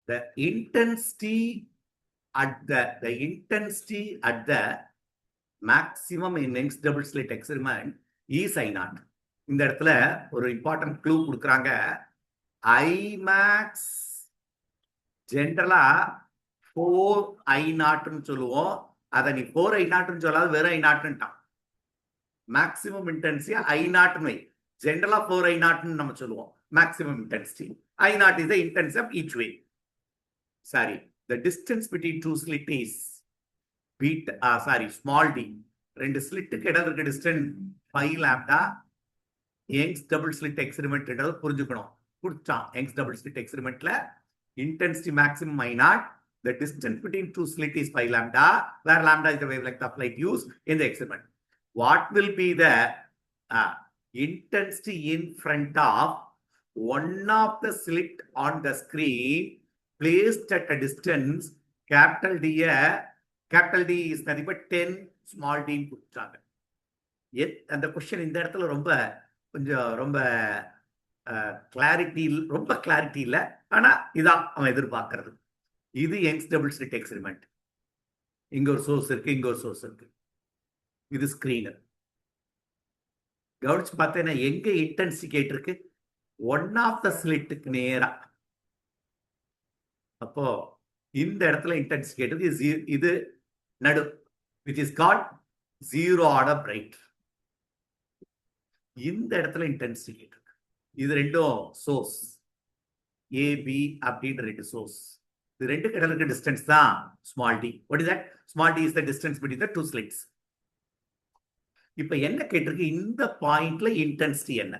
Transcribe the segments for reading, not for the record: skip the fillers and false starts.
the intensity at the maximum in Young's double slit experiment is I naught. இந்த இடத்துல ஒரு important clue கொடுக்குறாங்க. IMAX ஜென்ரலா 4I0 சொல்லுவோம். அதை நீ 4I0 சொல்லாது வெறும் I0ட்டான். மேக்சிமம் இன்டென்சிட்டி I0 ஜென்ரலா 4I0 நம்ம சொல்லுவோம். Maximum intensity I0 is the intensity of each wave. Sorry, the distance between two slit is small d. ரெண்டு ஸ்லிட்டுக்கு இடம் இருக்க distance 5 lambda. Young's double slit experiment புரிஞ்சுக்கணும். கொடுத்தான் யங்ஸ் டபுள் ஸ்லிட் எக்ஸ்பெரிமெண்ட்ல intensity maximum I0, the distance between two slit is 5 lambda, where lambda is the wavelength of light used in the experiment. What will be the intensity in front of one of the slit on the screen placed at a distance capital D? Capital D is nothing but 10 small d கொடுத்தாங்க. அந்த question இந்த இடத்துல ரொம்ப clarity இல்லை. ஆனா இதான் அவன் எதிர்பார்க்கறது. இது யங்ஸ் டபுள் ஸ்லிட் எக்ஸ்பெரிமெண்ட். இங்க ஒரு சோர்ஸ் இருக்கு, இங்க ஒரு சோர்ஸ் இருக்கு. இது ஸ்கிரீனர். கவனிச்சு பார்த்தேன்னா எங்க இன்டென்சிட்டி கேட்டிருக்கு? ஒன் ஆஃப் த ஸ்லிட்டுக்கு நேரா. அப்போ இந்த இடத்துல இன்டென்சிட்டி கேட்டது இது நடு, which is called zero order bright. இந்த இடத்துல இன்டென்சிட்டி கேட்டிருக்கு. இது ரெண்டும் சோர்ஸ் ஏபி அப்படின்ற ரெண்டு சோர்ஸ். இது ரெண்டு கடலுக்கு டிஸ்டன்ஸ் தான் small D. What is that? Small D is the distance between the two slits. இப்ப என்ன கேட்டிருக்கு? இந்த பாயிண்ட்ல இன்டென்சிட்டி என்ன?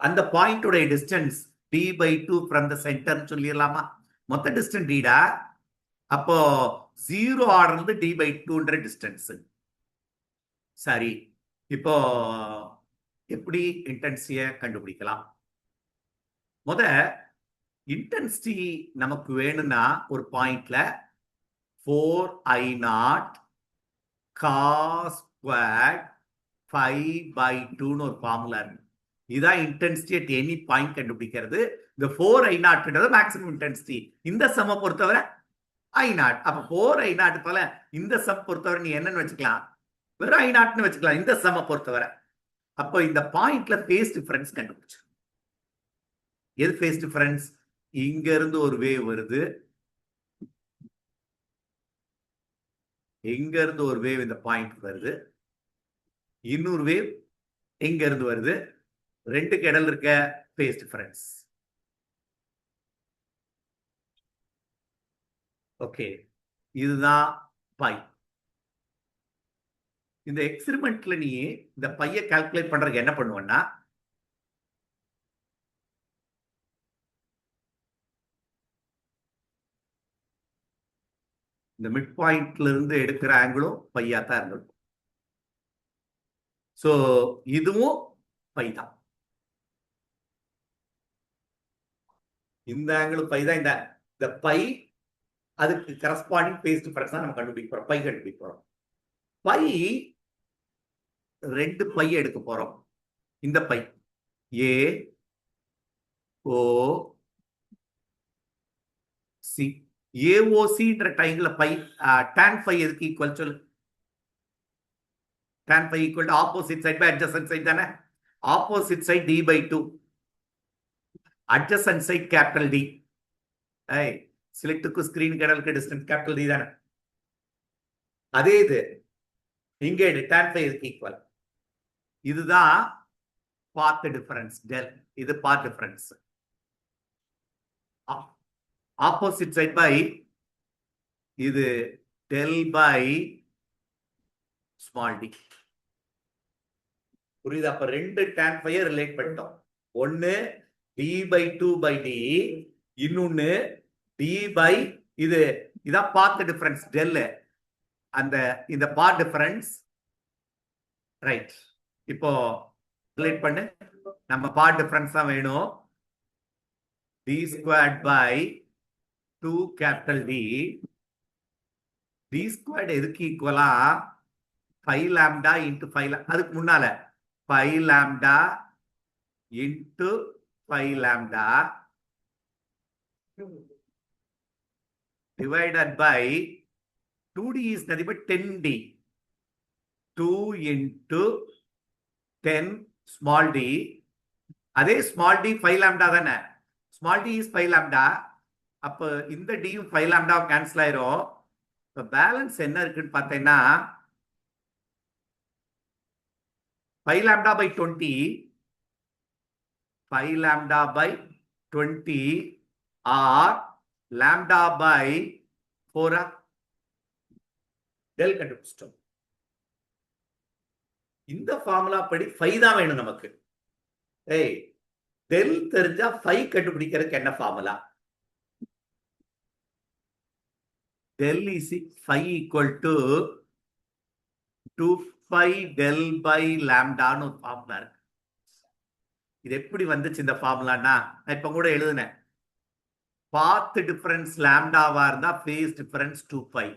அந்த பாயிண்டோட distance d/2 from the center சொல்லிடலாமா? மொத்த டிஸ்டன்ஸ் டீடா. அப்போ 0 ஆர்டர் d/2ன்ற டிஸ்டன்ஸ். சரி, இப்போ எப்படி இன்டென்சிட்டியை கண்டுபிடிக்கலாம்? இன்டென்சிட்டி நமக்கு வேணும்னா ஒரு பாயிண்ட்ல 4I0 cos squared 5/2 ஒரு ஃபார்முலா இருக்கு. இதான் இன்டென்சிட்டி அட் எனி பாயிண்ட் கண்டுபிடிக்கிறது. இந்த 4I0 மேக்ஸிமம் இன்டென்சிட்டி. இந்த சம பொறுத்தவரை I0. அப்ப 4I0 போல இந்த சம் பொறுத்தவரை நீ என்னன்னு வச்சுக்கலாம்? வெறும் I0 வச்சுக்கலாம் இந்த சம பொறுத்தவரை. அப்போ இந்த பாயிண்ட்ல ஃபேஸ் டிஃபரன்ஸ் கண்டுபிடிச்சு. எது ஃபேஸ் டிஃபரன்ஸ்? இங்க இருந்து ஒரு வேவ் வருது, இங்க இருந்து ஒரு வேவ் இந்த பாயிண்ட் வருது, இன்னொரு வேவ் எங்க இருந்து வருது. ரெண்டுக்கு இடையில இருக்க ஃபேஸ் டிஃபரன்ஸ். ஓகே, இதுதான் பை. இந்த எக்ஸ்பெரிமெண்ட்ல நீ இந்த பைய கால்குலேட் பண்றதுக்கு என்ன பண்ணுவேன்னா, இந்த மிட் பாயிண்ட்ல இருந்து எடுக்கிற ஆங்கிளும் பையா தான் இருந்திருக்கும். சோ இதுவும் பை தான். இந்த ஆங்கிளும் பை தான். இந்த பை அதுக்கு கரஸ்பாண்டிங் ஃபேஸ் டிஃபரன்ஸ் தான் நம்ம கண்டுபிடிக்க போறோம். பை கண்டுபிடிக்க போறோம். பை ரெண்டு பை எடுக்க போறோம். இந்த பை ஏ ஓ சி. ஏஓசின்ற டைம்ல பை tan phi எதுக்கு ஈக்குவல் சொல்லு? tan phi equal to opposite side by adjacent side தானே? Opposite side d/2, adjacent side capital D. ஸ்லிட்டுக்கு ஸ்கிரீன் கடலுக்கு டிஸ்டன்ஸ் கேபிட்டல் டி தானே? அதே இது இங்கே tan phi எதுக்கு ஈக்குவல்? இதுதான் பாத் டிஃபரன்ஸ் டெல். இது path difference. Opposite side by இது டெல் பை ஸ்மால் டி. புரியுது? அப்ப ரெண்டு tan phi ரிலேட் பண்ணிட்டோம். ஒன்னு d/2/d, இன்னொன்னு d by இது. இதான் பாத் டிஃபரன்ஸ் டெல். இந்த பாத் டிஃபரன்ஸ் ரைட். இப்போ ரிலேட் பண்ணு. நம்ம பாத் டிஃபரன்ஸ் தான் வேணும். d squared by 2 capital D. d squared எதுக்கு ஈக்குவலா? 5 lambda into 5. அதுக்கு முன்னால 5 lambda into 5 lambda divided by 2d is nothing but 10d. 2 into 10 small d. அதே small d 5 lambda தானே. small d is 5 lambda. அப்ப இந்த d 5 lambda கேன்சல் ஆயிரும். இப்ப பேலன்ஸ் என்ன இருக்குன்னு பார்த்தீங்கன்னா 5 lambda by 20, 5 lambda by 20 or lambda by 4. del கண்டுபிடிச்சிட்டோம். இந்த ஃபார்முலா படி 5 தான் வேணும் நமக்கு. ஏய் del தெரிஞ்சா 5 கண்டுபிடிக்கிறதுக்கு என்ன formula? del is 5 equal to 2pi del by lambda னு ஒரு ஃபார்முலா இருக்கு. இது எப்படி வந்துச்சு இந்த ஃபார்முலானா நான் இப்ப கூட எழுதுனேன். பாத் டிஃபரன்ஸ் லாம்டாவா இருந்தா ஃபேஸ் டிஃபரன்ஸ் 2pi.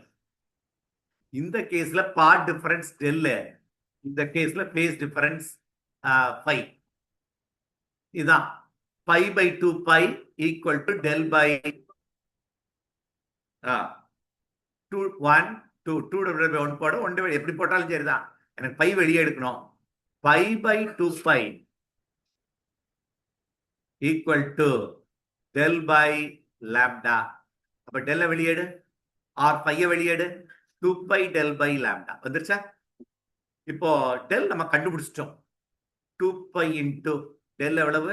இந்த கேஸ்ல பாத் டிஃபரன்ஸ் del, இந்த கேஸ்ல ஃபேஸ் டிஃபரன்ஸ் 5. இதான் pi by 2pi equal to del by 2 1 2 2 divided by 1 போட 1 divided எப்படி போட்டாலும் சரிதான். எனக்கு pi வெளியே எடுக்கணும். pi by 2pi equal to del by lambda. அப்ப del வெளியேடு or pi வெளியேடு 2pi del by lambda வந்துருச்சா? இப்போ del நம்ம கண்டுபிடிச்சிட்டோம். 2pi into del எவ்வளவு?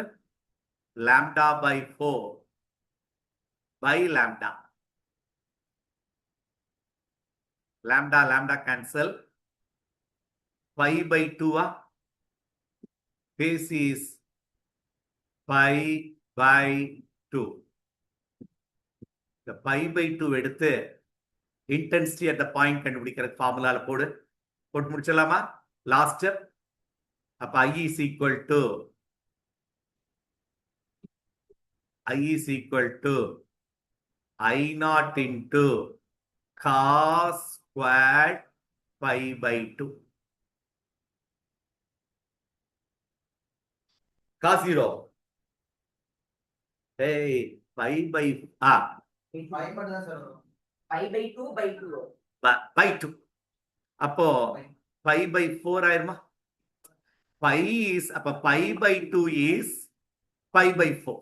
lambda by 4 by lambda. lambda lambda cancel. pi by 2 face is pi by 2. the pi by 2 எடுத்து intensity at the point கண்டுபிடிக்கிற ஃபார்முலால போட்டு முடிச்சலாமா? Last step. அப்ப I is equal to I naught into cos squared pi by 2. cos 0. Hey, pi by pi by 2 by 2. by 2. அப்போ pi by 4 ஆயிருமா? pi is அப்ப pi by 2 is pi by 4.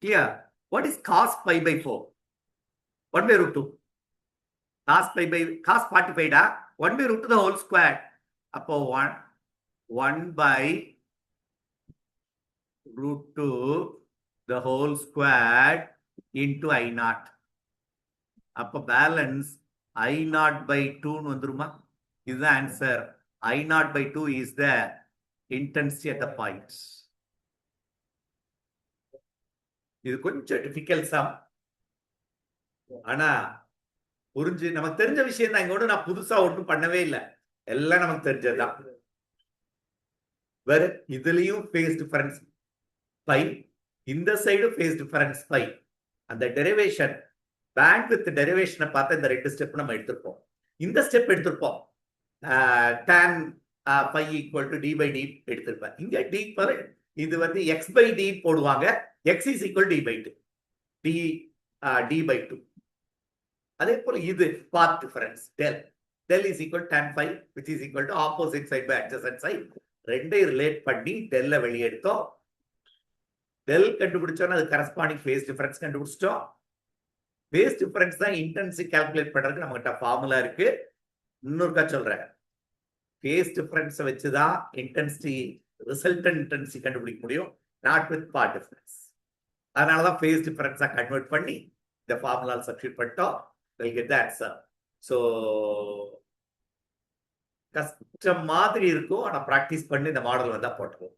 Clear? What is cos pi by 4? 1 by root 2. cos 45 da 1 by root 2 the whole square. அப்போ 1 by root 2 the whole square into I naught. அப்போ balance I naught by 2 னு வந்துருமா? is the answer. I naught by 2 is the intensity at the point. இது கொஞ்சம் difficult some. ஆனா புரிஞ்சு நமக்கு தெரிஞ்ச விஷயம் தான். இங்க நான் புதுசா ஒன்றும் பண்ணவே இல்லை. எல்லாம் நமக்கு தெரிஞ்சதுதான். வேற இதுலயும் ஃபேஸ் டிஃபரன்ஸ் பை, இந்த சைடு ஃபேஸ் டிஃபரன்ஸ் பை. அந்த டெரிவேஷன் பேண்ட் வித் டெரிவேஷனை பார்த்து இந்த 2 ஸ்டெப் நம்ம எடுத்திருப்போம். இந்த ஸ்டெப் எடுத்திருப்போம். tan phi equal to d by d எடுத்திருப்பேன். இங்க d இது வந்து x by d போடுவாங்க. x is equal to d by 2. d by 2. அதே போல இது path difference del is equal to tan phi which is equal to opposite side by adjacent side. ரெண்டையும் relate பண்ணி del வெளியே எடுத்தோம். del கண்டுபிடிச்சோன்னா அது corresponding face difference கண்டுபிடிச்சிட்டோம். Face difference தான் இன்டென்சிட்டி கால்குலேட் பண்றதுக்கு நம்மகிட்ட ஃபார்முலா இருக்கு. இன்னொருக்கா சொல்றேன், ஃபேஸ் டிஃபரன்ஸை வச்சுதான் இன்டென்சிட்டி ரிசல்டன்ட் இன்டென்சிட்டி கண்டுபிடிக்க முடியும், நாட் வித் பார்ட் டிஃபரன்ஸ். அதனாலதான் ஃபேஸ் டிஃபரன்ஸா கன்வெர்ட் பண்ணி இந்த ஃபார்முலா சப்ஸ்டிட்யூட் பண்ணிட்டோம். we'll get the answer. So கஷ்டம் மாதிரி இருக்கும், ஆனா பிராக்டிஸ் பண்ணி இந்த மாடல் வந்தா போட்டுருவோம்.